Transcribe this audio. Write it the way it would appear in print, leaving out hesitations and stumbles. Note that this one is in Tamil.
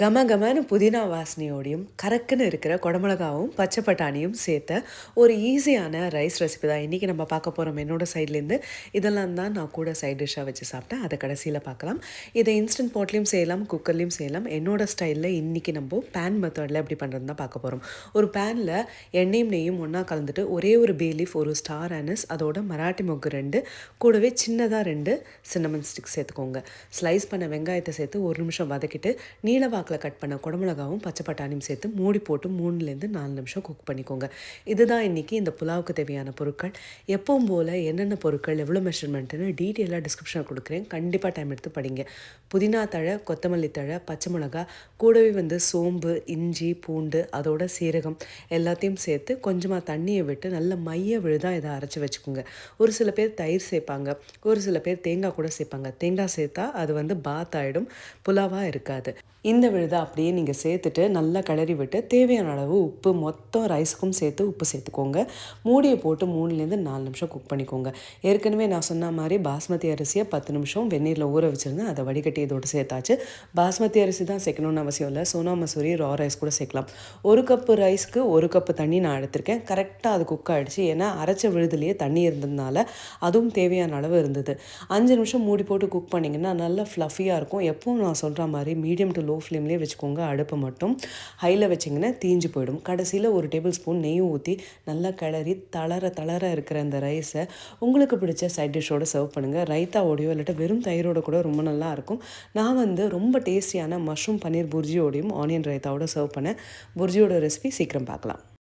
கமகமன்னு புதினா வாசனையோடையும், கறக்குன்னு இருக்கிற குடமிளகாவும், பச்சை பட்டாணியும் சேர்த்த ஒரு ஈஸியான ரைஸ் ரெசிபி தான் இன்றைக்கி நம்ம பார்க்க போகிறோம் என்னோட சைட்லேருந்து. இதெல்லாம் தான் நான் கூட சைட் டிஷ்ஷாக வச்சு சாப்பிட்டேன். அதை கடைசியில் பார்க்கலாம். இதை இன்ஸ்டன்ட் பாட்லேயும் செய்யலாம், குக்கர்லேயும் செய்யலாம். என்னோட ஸ்டைலில் இன்றைக்கி நம்ம பேன் மெத்தடில் எப்படி பண்ணுறதுன்னு தான் பார்க்க போகிறோம். ஒரு பேனில் எண்ணெயும் நெய்யும் ஒன்றா கலந்துட்டு ஒரே ஒரு பே லீஃப், ஒரு ஸ்டார் ஆனஸ், அதோட மராட்டி மொக்கு 2, கூடவே சின்னதாக 2 சின்னமன் ஸ்டிக் சேர்த்துக்கோங்க. ஸ்லைஸ் பண்ண வெங்காயத்தை சேர்த்து ஒரு நிமிஷம் வதக்கிட்டு நீல வாக்கில் கட் பண்ண குடமிளகாவும் பச்சை பட்டாணியும் சேர்த்து மூடி போட்டு 3லேருந்து 4 நிமிஷம் குக் பண்ணிக்கோங்க. இதுதான் இன்றைக்கி இந்த புலாவுக்கு தேவையான பொருட்கள். எப்பவும் போல் என்னென்ன பொருட்கள் எவ்வளோ மெஷர்மெண்ட்டுன்னு டீட்டெயிலாக டிஸ்கிரிப்ஷனில் கொடுக்குறேன். கண்டிப்பாக டைம் எடுத்து படிங்க. புதினா தழை, கொத்தமல்லி தழை, பச்சை மிளகா, கூடவே சோம்பு, இஞ்சி, பூண்டு, அதோட சீரகம் எல்லாத்தையும் சேர்த்து கொஞ்சமாக தண்ணியை விட்டு நல்ல மைய விழுதாக இதை அரைச்சி வச்சுக்கோங்க. ஒரு சில பேர் தயிர் சேர்ப்பாங்க, ஒரு சில பேர் தேங்காய் கூட சேர்ப்பாங்க. தேங்காய் சேர்த்தா அது பாத் ஆகிடும், புலாவாக இருக்காது. இந்த விழுதை அப்படியே நீங்கள் சேர்த்துட்டு நல்லா கிளறி விட்டு தேவையான அளவு உப்பு, மொத்தம் ரைஸுக்கும் சேர்த்து உப்பு சேர்த்துக்கோங்க. மூடியை போட்டு 3லேருந்து 4 நிமிஷம் குக் பண்ணிக்கோங்க. ஏற்கனவே நான் சொன்ன மாதிரி பாஸ்மதி அரிசியை 10 நிமிஷம் வெந்நீரில் ஊற வச்சுருந்தேன். அதை வடிகட்டி இதோடு சேர்த்தாச்சு. பாஸ்மதி அரிசி தான் சேர்க்கணும்னு அவசியம் இல்லை. சோனா மசூரி, ரா ரைஸ் கூட சேர்க்கலாம். 1 கப்பு ரைஸ்க்கு 1 கப்பு தண்ணி நான் எடுத்திருக்கேன். கரெக்டாக அது குக் ஆகிடுச்சு. ஏன்னா அரைச்ச விழுதுலேயே தண்ணி இருந்ததுனால அதுவும் தேவையான அளவு இருந்தது. 5 நிமிஷம் மூடி போட்டு குக் பண்ணிங்கன்னா நல்லா ஃப்ளஃபியாக இருக்கும். எப்பவும் நான் சொல்கிற மாதிரி மீடியம் டு லோ ஃப்ளேம்லேயே வச்சுக்கோங்க. அடுப்பை மட்டும் ஹையில் வச்சிங்கன்னா தீஞ்சு போயிடும். கடைசியில் 1 டேபிள் ஸ்பூன் நெய் ஊற்றி நல்லா கிளறி தளர இருக்கிற அந்த ரைஸை உங்களுக்கு பிடிச்ச சைட் டிஷ்ஷோடு சர்வ் பண்ணுங்கள். ரைத்தாவோடையோ இல்லாட்ட வெறும் தயிரோட கூட ரொம்ப நல்லா இருக்கும். நான் ரொம்ப டேஸ்டியான மஷ்ரூம் பன்னீர் புர்ஜியோடையும் ஆனியன் ரைத்தாவோட சர்வ் பண்ணேன். புர்ஜியோட ரெசிபி சீக்கிரம் பார்க்கலாம்.